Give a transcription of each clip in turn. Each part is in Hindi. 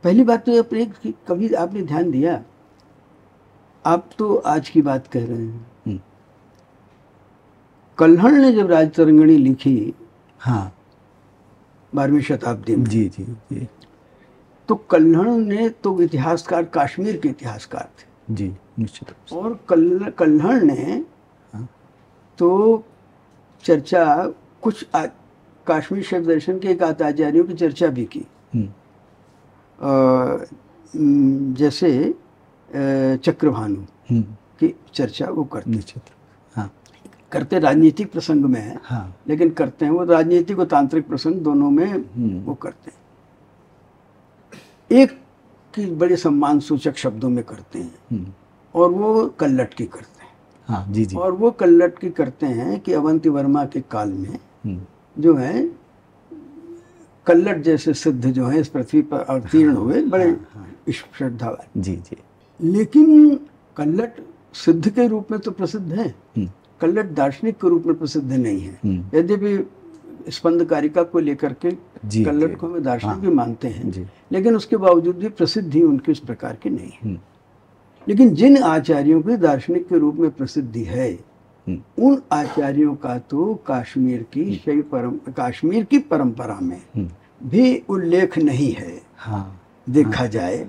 पहली बात तो अपने कि कभी आपने ध्यान दिया, आप तो आज की बात कह रहे हैं, कल्हड़ ने जब राजतरंगिणी लिखी, हाँ 12वीं शताब्दी में, जी जी जी तो कल्हड़ ने तो इतिहासकार, कश्मीर के इतिहासकार थे जी, निश्चित रूप से। और कल्हड़ ने हाँ तो चर्चा कुछ कश्मीर शैव दर्शन के एक आचार्यों की चर्चा भी की, जैसे चक्रभानु की चर्चा वो करते, निश्चित। हाँ करते राजनीतिक प्रसंग में है, हाँ लेकिन करते हैं वो राजनीतिक और तांत्रिक प्रसंग दोनों में वो करते हैं। एक की बड़े सम्मान सूचक शब्दों में करते हैं और वो कल्लट की करते हैं। हाँ जी जी। और वो कल्लट की करते हैं कि अवंती वर्मा के काल में जो है कल्लट जैसे सिद्ध जो है इस पृथ्वी पर अवतीर्ण हुए, बड़े श्रद्धावान। जी जी। लेकिन कल्लट सिद्ध के रूप में तो प्रसिद्ध है, कल्लट दार्शनिक के रूप में प्रसिद्ध नहीं है। यद्यपि स्पंदकारिका को लेकर के कल्लट को हमें दार्शनिक भी मानते हैं, लेकिन उसके बावजूद भी प्रसिद्धि उनकी उस प्रकार की नहीं है। लेकिन जिन आचार्यों की दार्शनिक के रूप में प्रसिद्धि है, उन आचार्यों का तो कश्मीर की परंपरा में भी उल्लेख नहीं है। देखा जाए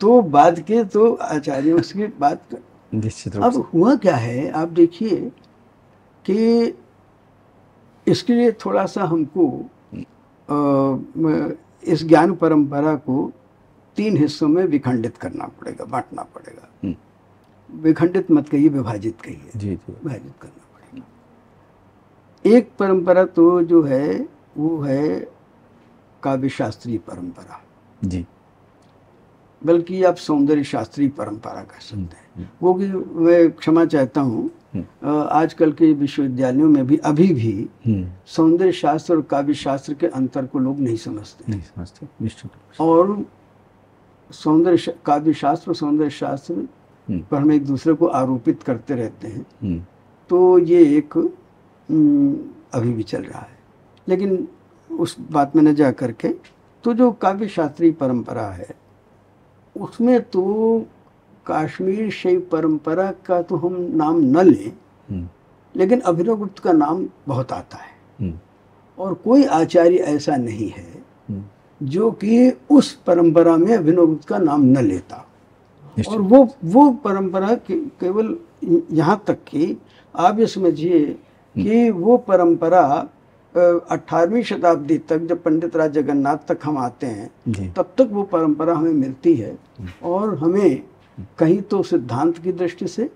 तो बाद के तो आचार्यों की बात। अब हुआ क्या है, आप देखिए कि इसके लिए थोड़ा सा हमको इस ज्ञान परंपरा को 3 हिस्सों में विखंडित करना पड़ेगा, बांटना पड़ेगा। विखंडित मत कहिए, विभाजित कहिए। जी जी, विभाजित करना पड़ेगा। एक परंपरा तो जो है वो है काव्य शास्त्रीय परंपरा, जी, बल्कि आप सौंदर्य शास्त्रीय परंपरा कह सकते हैं। वो कि मैं क्षमा चाहता हूँ, आजकल के विश्वविद्यालयों में भी अभी भी सौंदर्य शास्त्र और काव्य शास्त्र के अंतर को लोग नहीं समझते। और काव्य शास्त्र और सौंदर्य शास्त्र पर हम एक दूसरे को आरोपित करते रहते हैं। तो ये एक अभी भी चल रहा है। लेकिन उस बात में न जा करके, तो जो काव्य शास्त्रीय परंपरा है उसमें तो कश्मीर शैव परंपरा का तो हम नाम न लें, लेकिन अभिनवगुप्त का नाम बहुत आता है। और कोई आचार्य ऐसा नहीं है जो कि उस परंपरा में अभिनवगुप्त का नाम न लेता। और वो परंपरा केवल यहाँ तक कि आप ये समझिए कि वो परंपरा 18वीं शताब्दी तक, जब पंडित राज जगन्नाथ तक हम आते हैं, तब तक वो परंपरा हमें मिलती है। और हमें कहीं तो सिद्धांत की दृष्टि से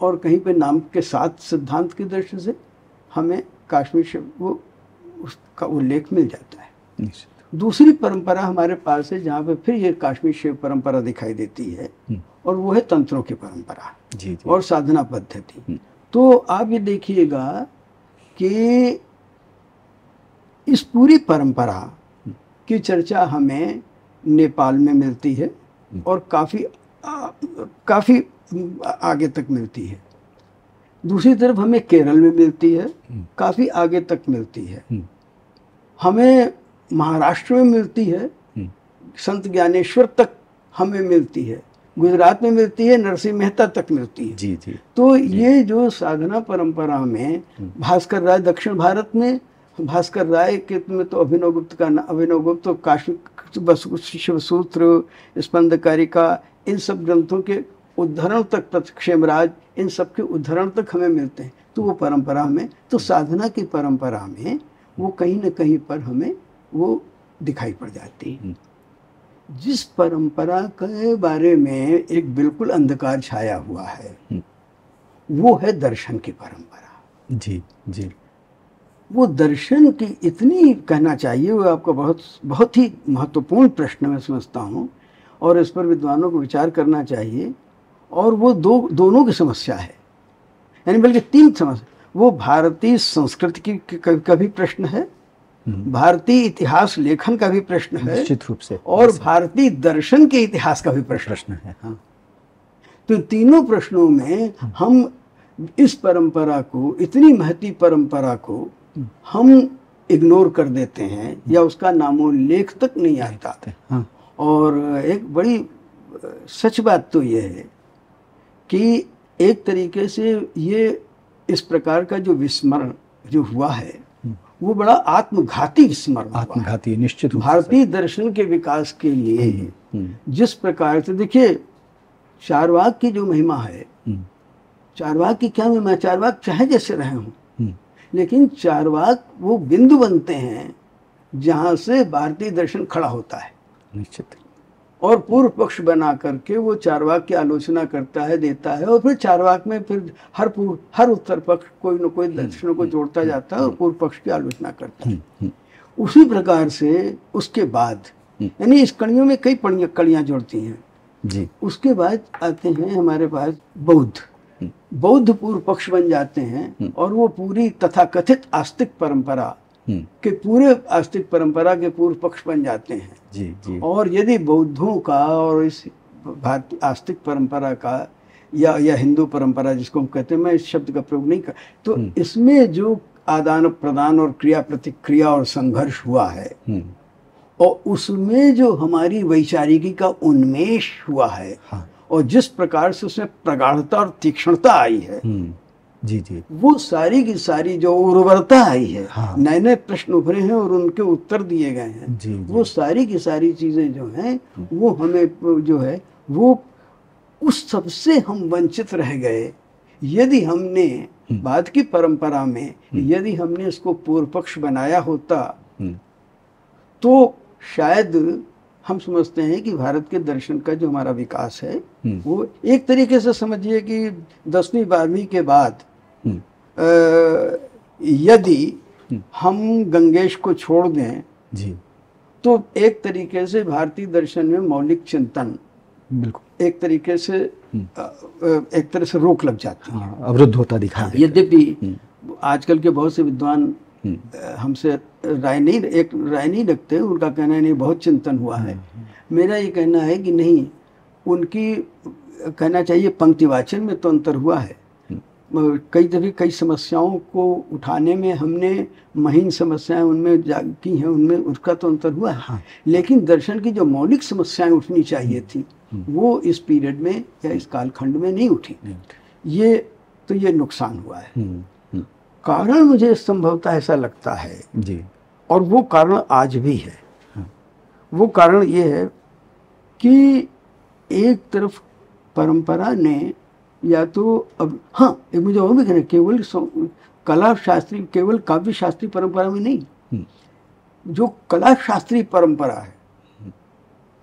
और कहीं पे नाम के साथ सिद्धांत की दृष्टि से हमें कश्मीर से वो उसका उल्लेख मिल जाता है। दूसरी परंपरा हमारे पास है जहाँ पे फिर ये कश्मीर शैव परंपरा दिखाई देती है, और वो है तंत्रों की परंपरा और साधना पद्धति। तो आप ये देखिएगा कि इस पूरी परंपरा की चर्चा हमें नेपाल में मिलती है और काफ़ी आगे तक मिलती है। दूसरी तरफ हमें केरल में मिलती है, काफ़ी आगे तक मिलती है। हमें महाराष्ट्र में मिलती है, संत ज्ञानेश्वर तक हमें मिलती है। गुजरात में मिलती है, नरसिंह मेहता तक मिलती है। जी जी। तो ये जो साधना परंपरा में भास्कर राय, दक्षिण भारत में भास्कर राय के में तो अभिनवगुप्त तो काशी शिवसूत्र, स्पंदकारिका, इन सब ग्रंथों के उद्धरण तक, क्षेमराज, इन सब के उद्धरण तक हमें मिलते हैं। तो वो परंपरा में, तो साधना की परंपरा में वो कहीं न कहीं पर हमें वो दिखाई पड़ जाती है। जिस परंपरा के बारे में एक बिल्कुल अंधकार छाया हुआ है, वो है दर्शन की परंपरा। जी जी। वो दर्शन की इतनी, कहना चाहिए, वो आपका बहुत ही महत्वपूर्ण प्रश्न मैं समझता हूँ, और इस पर विद्वानों को विचार करना चाहिए। और वो दोनों की समस्या है, यानी बल्कि 3 समस्या। वो भारतीय संस्कृति का भी प्रश्न है, भारतीय इतिहास लेखन का भी प्रश्न है, निश्चित रूप से, और भारतीय दर्शन के इतिहास का भी प्रश्न है। हाँ। तो तीनों प्रश्नों में हम इस परंपरा को, इतनी महती परंपरा को हम इग्नोर कर देते हैं, या उसका नामोल्लेख तक नहीं आता। हाँ। और एक बड़ी सच बात तो ये है कि एक तरीके से ये इस प्रकार का जो विस्मरण जो हुआ है वो बड़ा आत्मघाती विस्मरण, आत्मघाती निश्चित। भारतीय दर्शन के विकास के लिए जिस प्रकार से, देखिए चारवाक की जो महिमा है, चारवाक की क्या महिमा, चारवाक चाहे जैसे रहे हों, लेकिन चारवाक वो बिंदु बनते हैं जहां से भारतीय दर्शन खड़ा होता है निश्चित, और पूर्व पक्ष बना करके वो चारवाक की आलोचना करता है, देता है, और फिर चारवाक में फिर हर उत्तर पक्ष कोई न कोई दर्शनों को जोड़ता जाता है और पूर्व पक्ष की आलोचना करता है। उसी प्रकार से उसके बाद यानी इस कड़ियों में कई कड़ियां जुड़ती हैं जी। उसके बाद आते हैं हमारे पास बौद्ध पूर्व पक्ष बन जाते हैं और वो पूरी तथाकथित आस्तिक परंपरा के पूरे आस्तिक परंपरा के पूर्व पक्ष बन जाते हैं जी जी। और यदि बौद्धों का और इस भारतीय आस्तिक परंपरा का या हिंदू परंपरा जिसको हम कहते हैं, मैं इस शब्द का प्रयोग नहीं कर, तो इसमें जो आदान प्रदान और क्रिया प्रतिक्रिया और संघर्ष हुआ है और उसमें जो हमारी वैचारिकी का उन्मेष हुआ है, हाँ। और जिस प्रकार से उसमें प्रगाढ़ता और तीक्ष्णता आई है, जी जी, वो सारी की सारी जो उर्वरता आई है, हाँ। नए नए प्रश्न उभरे हैं और उनके उत्तर दिए गए हैं, जी, जी। वो सारी की सारी चीजें जो हैं वो हमें जो है वो उस सबसे हम वंचित रह गए। यदि हमने बाद की परंपरा में यदि हमने इसको पूर्व पक्ष बनाया होता तो शायद हम समझते हैं कि भारत के दर्शन का जो हमारा विकास है वो एक तरीके से समझिए कि 10वीं 12वीं के बाद यदि हम गंगेश को छोड़ दें जी, तो एक तरीके से भारतीय दर्शन में मौलिक चिंतन बिल्कुल एक तरीके से एक तरह से रोक लग जाती है, अवरुद्ध होता दिखाई देता। यद्यपि आजकल के बहुत से विद्वान हमसे राय नहीं रखते, उनका कहना है नहीं बहुत चिंतन हुआ है। मेरा ये कहना है कि नहीं, उनकी कहना चाहिए पंक्तिवाचन में तो अंतर हुआ है। कई दफे कई समस्याओं को उठाने में हमने महीन समस्याएं उनमें की हैं, उनमें उसका तो अंतर हुआ है। हाँ। लेकिन दर्शन की जो मौलिक समस्याएं उठनी चाहिए थी वो इस पीरियड में या इस कालखंड में नहीं उठी। ये नुकसान हुआ है। कारण मुझे संभवतः ऐसा लगता है जी, और वो कारण आज भी है। वो कारण ये है कि एक तरफ परंपरा ने या तो अब एक मुझे और भी कहना, केवल कला शास्त्री केवल काव्य शास्त्रीय परंपरा में नहीं, जो कला शास्त्रीय परंपरा है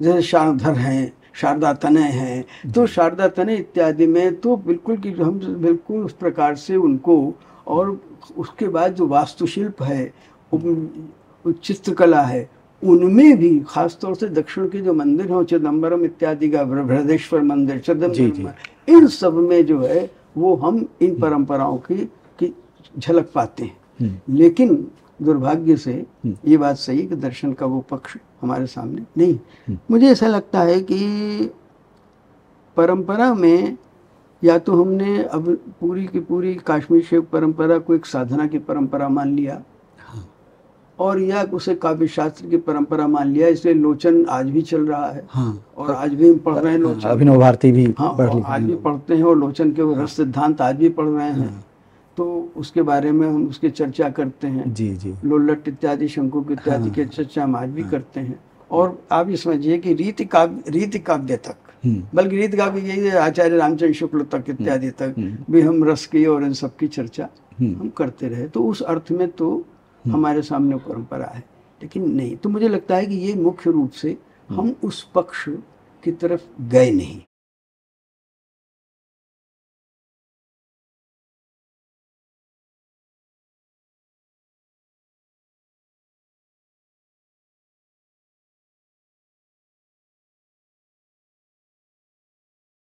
जैसे शारदधर हैं, शारदा तनय हैं, तो शारदा तनय इत्यादि में तो बिल्कुल कि हम बिल्कुल उस प्रकार से उनको, और उसके बाद जो वास्तुशिल्प है, चित्रकला है, उनमें भी खासतौर से दक्षिण के जो मंदिर हैं, चिदम्बरम इत्यादि का, बृहदेश्वर मंदिर, चिदम्बरम, इन सब में जो है वो हम इन परंपराओं की झलक पाते हैं। लेकिन दुर्भाग्य से ये बात सही है कि दर्शन का वो पक्ष हमारे सामने नहीं। मुझे ऐसा लगता है कि परंपरा में या तो हमने अब पूरी की पूरी काश्मीर शैव परंपरा को एक साधना की परंपरा मान लिया, और या उसे काव्य शास्त्र की परंपरा मान लिया, इसलिए लोचन आज भी चल रहा है। और आज भी हम पढ़ रहे हैं लोचन, अभिनव भारती भी आज भी पढ़ते हैं, और लोचन के वो रस सिद्धांत आज भी पढ़ रहे हैं। तो उसके बारे में हम उसकी चर्चा करते हैं। जी जी, लोल्लट इत्यादि, शंकुक इत्यादि की चर्चा हम आज भी करते हैं। और आप ये समझिए कि रीति काव्य तक, बल्कि रीति काव्य यही आचार्य रामचंद्र शुक्ल तक इत्यादि तक भी हम रस की और इन सब की चर्चा हम करते रहे। तो उस अर्थ में तो हमारे सामने परंपरा है, लेकिन नहीं, तो मुझे लगता है कि ये मुख्य रूप से हम उस पक्ष की तरफ गए नहीं।